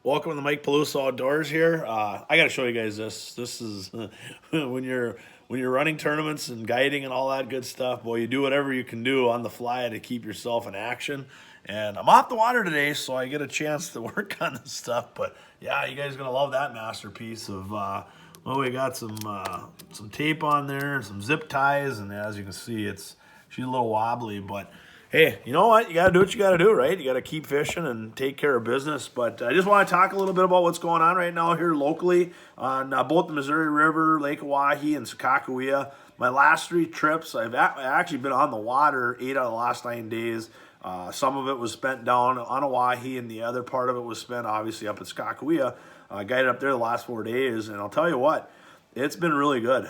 Welcome to the Mike Peluso Outdoors here. I got to show you guys this. This is when you're running tournaments and guiding and all that good stuff. Boy, you do whatever you can do on the fly to keep yourself in action. And I'm off the water today, so I get a chance to work on this stuff. But yeah, you guys are gonna love that masterpiece of. Well, we got some tape on there, some zip ties, and as you can see, she's a little wobbly, but hey, you know what? You got to do what you got to do, right? You got to keep fishing and take care of business. But I just want to talk a little bit about what's going on right now here locally on both the Missouri River, Lake Oahe, and Sakakawea. My last 3 trips, I've actually been on the water 8 out of the last 9 days. Some of it was spent down on Oahe, and the other part of it was spent obviously up at Sakakawea. Guided up there the last 4 days, and I'll tell you what, it's been really good.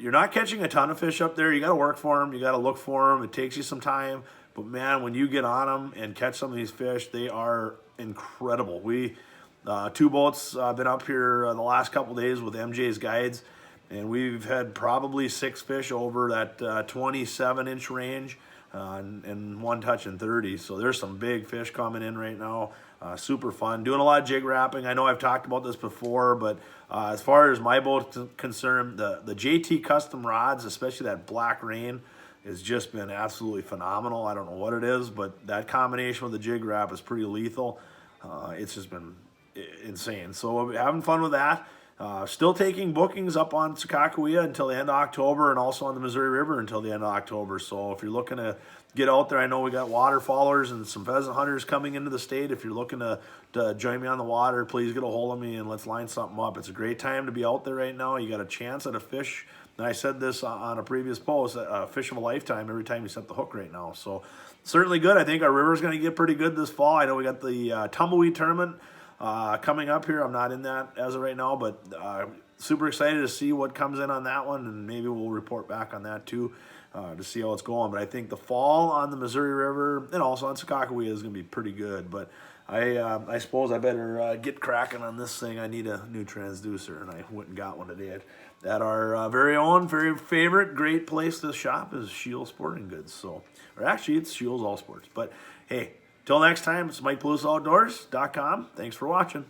You're not catching a ton of fish up there. You got to work for them. You got to look for them. It takes you some time. But, man, when you get on them and catch some of these fish, they are incredible. We 2 boats been up here the last couple days with MJ's guides, and we've had probably 6 fish over that 27-inch range. And 1 touching 30. So there's some big fish coming in right now. Super fun. Doing a lot of jig wrapping. I know I've talked about this before, but as far as my boat's concerned, the JT custom rods, especially that Black Rain, has just been absolutely phenomenal. I don't know what it is, but that combination with the jig wrap is pretty lethal. It's just been insane. So having fun with that. Still taking bookings up on Sakakawea until the end of October, and also on the Missouri River until the end of October. So if you're looking to get out there, I know we got waterfowlers and some pheasant hunters coming into the state. If you're looking to join me on the water, please get a hold of me and let's line something up. It's a great time to be out there right now. You got a chance at a fish. And I said this on a previous post, a fish of a lifetime every time you set the hook right now. So certainly good. I think our river's going to get pretty good this fall. I know we got the tumbleweed tournament coming up here. I'm not in that as of right now, but super excited to see what comes in on that one, and maybe we'll report back on that too to see how it's going. But I think the fall on the Missouri River and also on Sakakawea is going to be pretty good. But I suppose I better get cracking on this thing. I need a new transducer, and I went and got one today at our very own, very favorite, great place to shop is Shield Sporting Goods. So, or actually, it's Shield's All Sports. But hey, till next time, it's MikePelusoOutdoors.com. Thanks for watching.